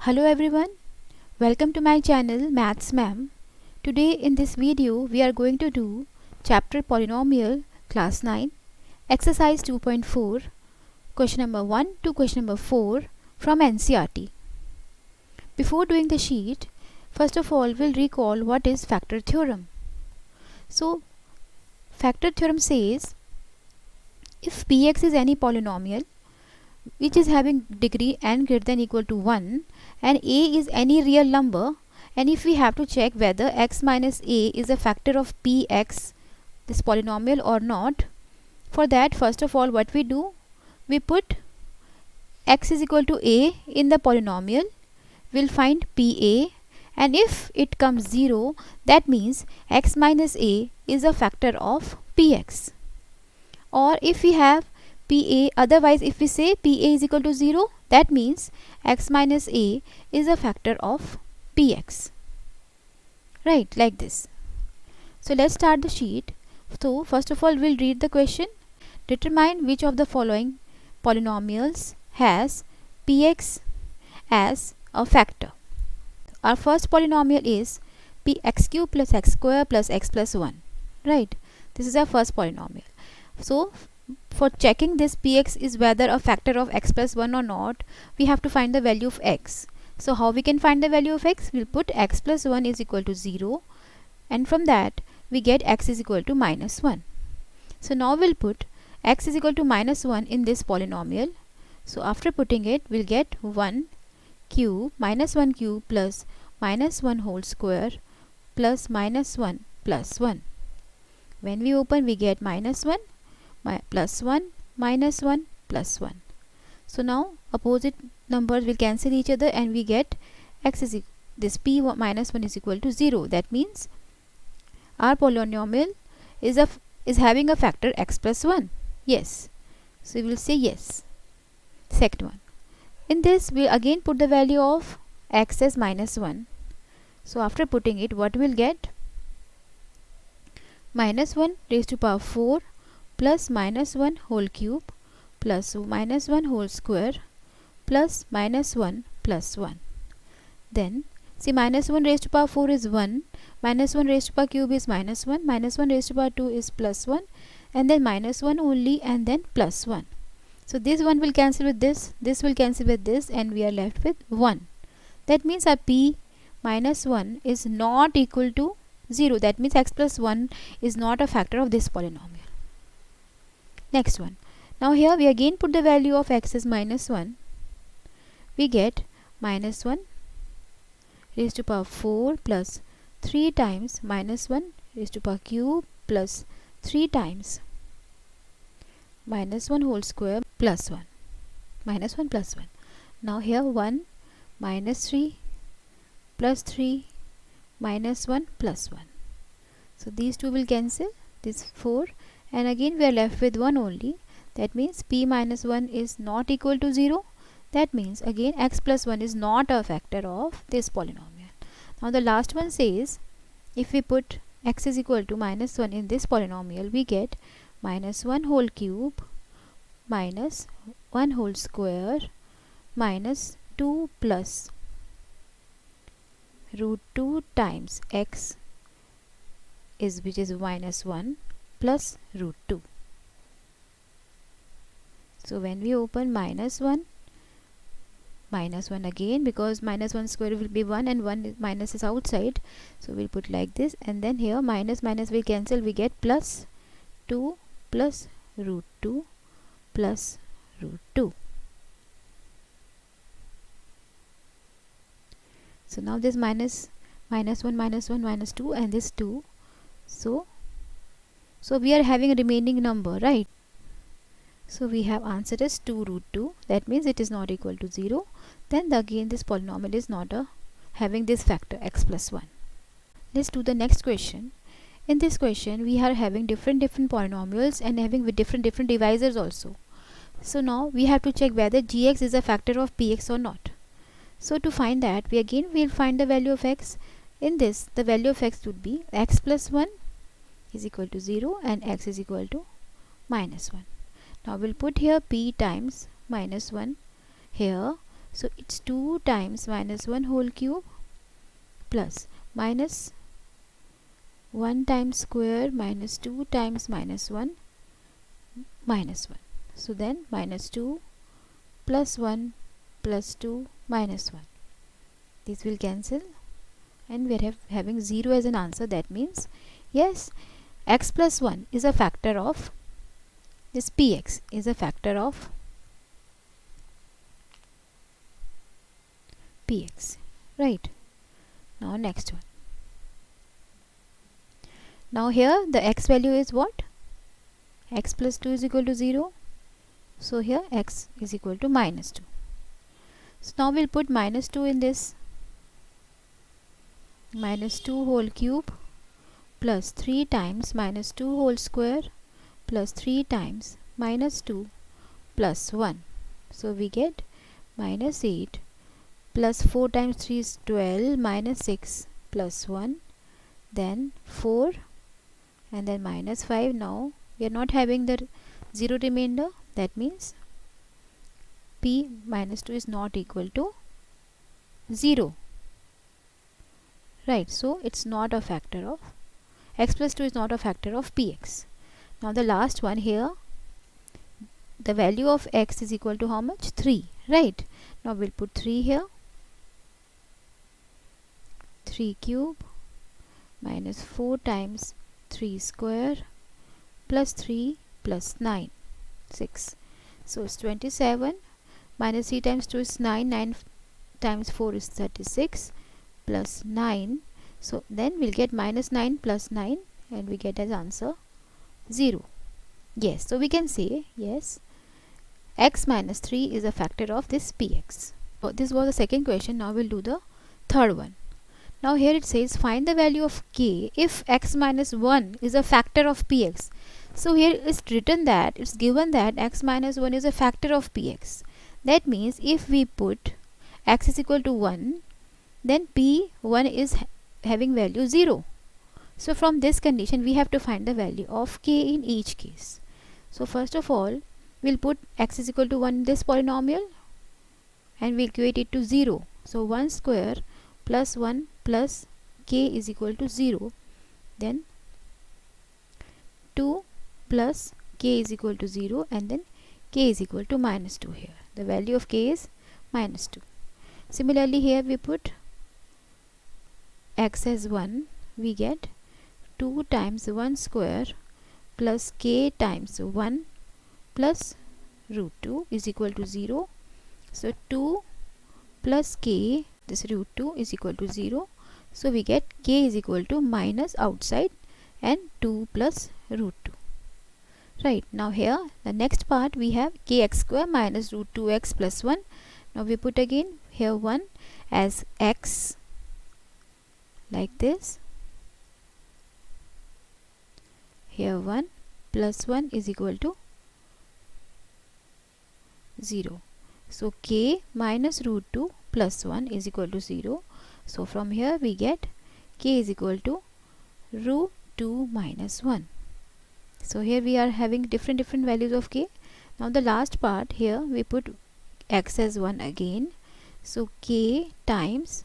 Hello everyone, welcome to my channel Maths Ma'am. Today in this video we are going to do chapter Polynomial class 9 exercise 2.4 question number 1 to question number 4 from NCERT. Before doing the sheet, first of all we'll recall what is factor theorem. So factor theorem says if px is any polynomial which is having degree n greater than equal to 1 and a is any real number, and if we have to check whether x minus a is a factor of px, this polynomial, or not, for that first of all what we do, we put x is equal to a in the polynomial, we'll find pa, and if it comes 0, that means x minus a is a factor of px. Or if we have pa, otherwise if we say pa is equal to 0, that means x minus a is a factor of px. Right, like this. So let's start the sheet. So first of all we'll read the question. Determine which of the following polynomials has px as a factor. Our first polynomial is px cube plus x square plus x plus 1. Right, this is our first polynomial. So for checking this px is whether a factor of x plus 1 or not, we have to find the value of x. So how we can find the value of x? We'll put x plus 1 is equal to 0, and from that we get x is equal to minus 1. So now we'll put x is equal to minus 1 in this polynomial. So after putting it, we'll get 1 cube minus 1 cube plus minus 1 whole square plus minus 1 plus 1. When we open, we get minus 1 plus 1 minus 1 plus 1. So now opposite numbers will cancel each other and we get x is this p minus 1 is equal to 0. That means our polynomial is having a factor x plus 1. Yes. So we will say yes. Second one. In this we again put the value of x as minus 1. So after putting it, what we'll get? Minus 1 raised to power 4 plus minus 1 whole cube plus minus 1 whole square plus minus 1 plus 1. Then see, minus 1 raised to power 4 is 1, minus 1 raised to power cube is minus 1, minus 1 raised to power 2 is plus 1, and then minus 1 only, and then plus 1. So this one will cancel with this will cancel with this, and we are left with 1. That means our p minus 1 is not equal to 0. That means x plus 1 is not a factor of this polynomial. Next one. Now here we again put the value of x as minus 1. We get minus 1 raised to power 4 plus 3 times minus 1 raised to power cube plus 3 times minus 1 whole square plus 1. Minus 1 plus 1. Now here 1 minus 3 plus 3 minus 1 plus 1. So these two will cancel. This 4. And again we are left with 1 only. That means p minus 1 is not equal to 0. That means again x plus 1 is not a factor of this polynomial. Now the last one says if we put x is equal to minus 1 in this polynomial, we get minus 1 whole cube minus 1 whole square minus 2 plus root 2 times x which is minus 1 plus root 2. So when we open minus 1 again, because minus 1 square will be 1 and 1 minus is outside, so we'll put like this, and then here minus will cancel, we get plus 2 plus root 2 plus root 2. So now this minus 1 minus 2 and this 2, so we are having a remaining number, right? So we have answer as 2 root 2. That means it is not equal to 0. Then again this polynomial is not having this factor x plus 1. Let's do the next question. In this question we are having different polynomials and having with different divisors also. So now we have to check whether gx is a factor of px or not. So to find that, we again will find the value of x. In this the value of x would be x plus 1 is equal to 0 and x is equal to minus 1. Now we'll put here p times minus 1 here. So it's 2 times minus 1 whole cube plus minus 1 times square minus 2 times minus 1 minus 1. So then minus 2 plus 1 plus 2 minus 1. These will cancel and we are having 0 as an answer. That means yes, x plus 1 is a factor of this, px is a factor of px, right? Now next one. Now here the x value is what? X plus 2 is equal to 0. So here x is equal to minus 2. So now we'll put minus 2 in this. Minus 2 whole cube plus 3 times minus 2 whole square plus 3 times minus 2 plus 1. So we get minus 8 plus 4 times 3 is 12 minus 6 plus 1, then 4 and then minus 5. Now we are not having the 0 remainder. That means p minus 2 is not equal to 0. Right, so it's not a factor of x plus 2 is not a factor of px. Now the last one here, the value of x is equal to how much? 3, right? Now we'll put 3 here. 3 cube minus 4 times 3 square plus 3 plus 9, 6. So it's 27 minus 3 times 2 is 9, 9 times 4 is 36 plus 9. So then we'll get minus 9 plus 9 and we get as answer 0. Yes, so we can say yes, x minus 3 is a factor of this px. So this was the second question. Now we'll do the third one. Now here it says find the value of k if x minus 1 is a factor of px. So here it's written that it's given that x minus 1 is a factor of px. That means if we put x is equal to 1, then p1 is having value 0. So from this condition we have to find the value of k in each case. So first of all we'll put x is equal to 1 in this polynomial and we equate it to 0. So 1 square plus 1 plus k is equal to 0. Then 2 plus k is equal to 0 and then k is equal to minus 2 here. The value of k is minus 2. Similarly here we put x as 1, we get 2 times 1 square plus k times 1 plus root 2 is equal to 0. So 2 plus k, this root 2 is equal to 0. So we get k is equal to minus outside and 2 plus root 2. Right, now here the next part we have kx square minus root 2x plus 1. Now we put again here 1 as x like this. Here 1 plus 1 is equal to 0. So k minus root 2 plus 1 is equal to 0. So from here we get k is equal to root 2 minus 1. So here we are having different values of k. Now the last part here we put x as 1 again. So k times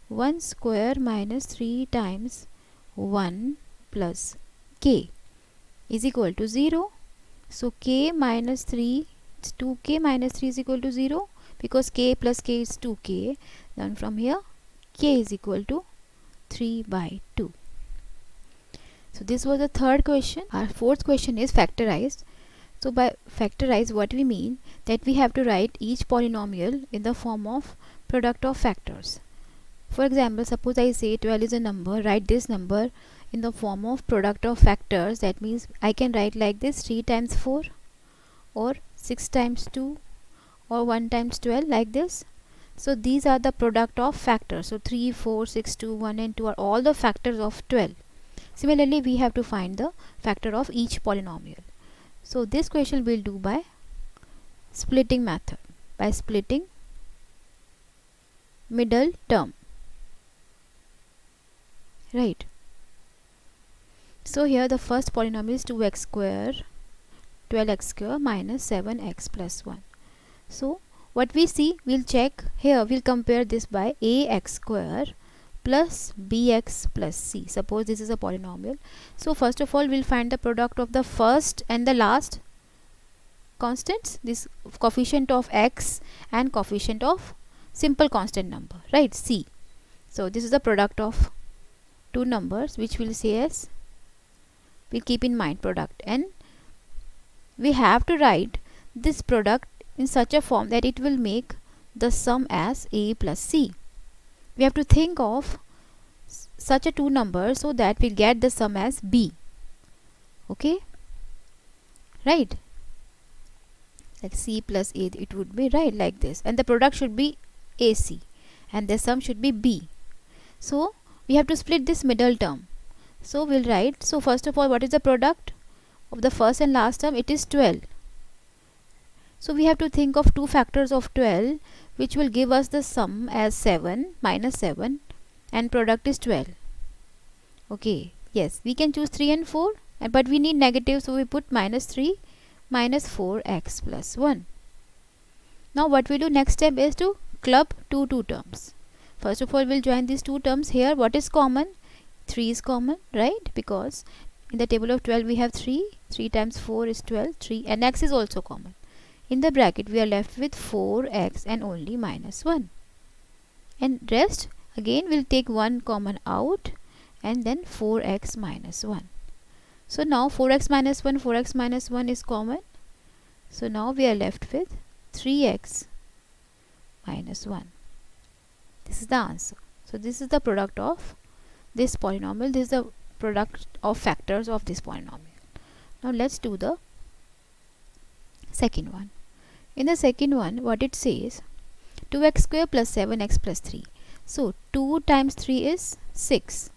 1 square minus 3 times 1 plus k is equal to 0. So k minus 3, 2k minus 3 is equal to 0 because k plus k is 2k. Then from here k is equal to 3 by 2. So this was the third question. Our fourth question is factorized. So by factorized what we mean that we have to write each polynomial in the form of product of factors. For example, suppose I say 12 is a number, write this number in the form of product of factors. That means I can write like this 3 times 4 or 6 times 2 or 1 times 12 like this. So these are the product of factors. So 3, 4, 6, 2, 1 and 2 are all the factors of 12. Similarly, we have to find the factor of each polynomial. So this question we'll do by splitting method, by splitting middle term. Right. So here the first polynomial is 2x square, 12x square minus 7x plus 1. So what we see, we'll check here, we'll compare this by ax square plus bx plus c. Suppose this is a polynomial. So first of all, we'll find the product of the first and the last constants, this coefficient of x and coefficient of simple constant number, right, c. So this is the product of two numbers, which we'll say as, we'll keep in mind product, and we have to write this product in such a form that it will make the sum as a plus c. We have to think of such a two numbers so that we get the sum as b. Okay, right, like c plus a, it would be right like this, and the product should be ac and the sum should be b. So we have to split this middle term. So we'll write, so first of all, what is the product of the first and last term? It is 12. So we have to think of two factors of 12, which will give us the sum as 7 minus 7 and product is 12. Okay, yes, we can choose 3 and 4, but we need negative, so we put minus 3 minus 4x plus 1. Now what we do next step is to club two terms. First of all, we'll join these two terms. Here what is common? 3 is common, right, because in the table of 12 we have 3 times 4 is 12, 3, and x is also common. In the bracket we are left with 4x and only minus 1, and rest again we'll take 1 common out and then 4x minus 1. So now 4x minus 1 is common, so now we are left with 3x minus 1. This is the answer. So this is the product of this polynomial, this is the product of factors of this polynomial. Now let's do the second one. In the second one, what it says, 2x square plus 7x plus 3. So 2 times 3 is 6,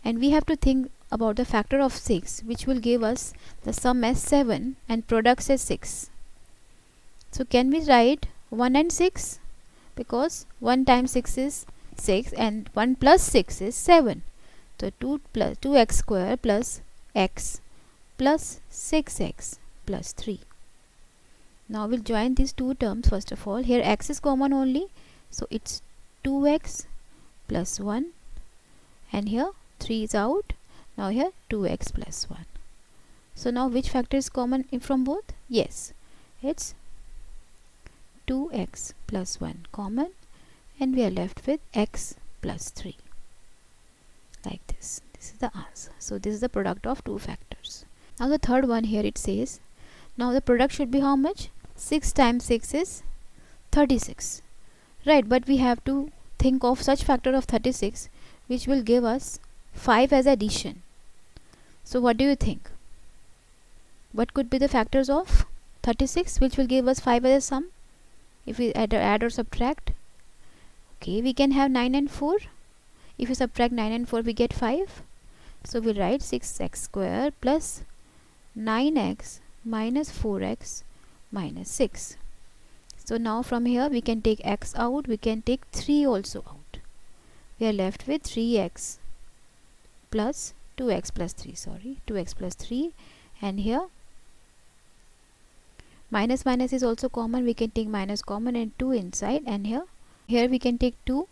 and we have to think about the factor of 6, which will give us the sum as 7 and product as 6. So can we write 1 and 6, because 1 times 6 is 6 and 1 plus 6 is 7. So 2x square plus x plus 6x plus 3. Now we'll join these two terms. First of all, here x is common only, so it's 2x plus 1, and here 3 is out. Now here 2x plus 1. So now which factor is common from both? Yes, it's 2x plus 1 common, and we are left with x plus 3. Like this. This is the answer. So this is the product of two factors. Now the third one, here it says, now the product should be how much? 6 times 6 is 36, right, but we have to think of such factor of 36 which will give us 5 as addition. So what do you think? What could be the factors of 36 which will give us 5 as a sum if we add or subtract? Okay, we can have 9 and 4. If you subtract 9 and 4, we get 5. So we write 6x square plus 9x minus 4x minus 6. So now from here we can take x out, we can take 3 also out. We are left with 3x plus 2x plus 3, 2x plus 3, and here minus is also common, we can take minus common and 2 inside, and here we can take 2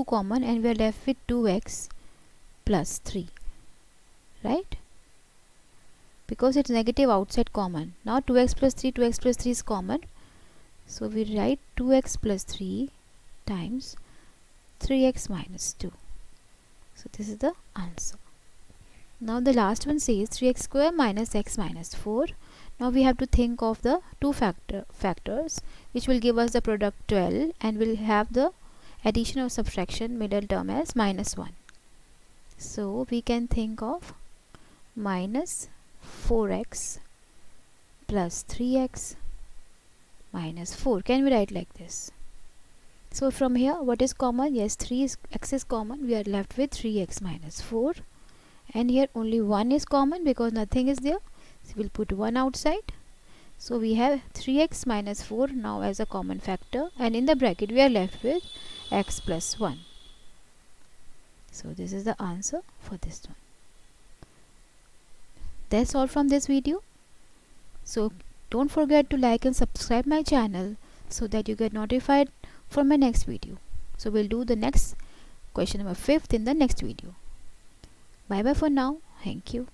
common, and we are left with 2x plus 3, right, because it's negative outside common. Now 2x plus 3 is common, so we write 2x plus 3 times 3x minus 2. So this is the answer. Now the last one says 3x square minus x minus 4. Now we have to think of the two factors which will give us the product 12, and we'll have the addition or subtraction middle term as minus 1. So we can think of minus 4x plus 3x minus 4. Can we write like this? So from here what is common? Yes, x is common. We are left with 3x minus 4, and here only 1 is common because nothing is there, so we'll put 1 outside. So we have 3x minus 4 now as a common factor, and in the bracket we are left with x plus 1. So this is the answer for this one. That's all from this video. So don't forget to like and subscribe my channel so that you get notified for my next video. So we'll do the next question number 5th in the next video. Bye bye for now. Thank you.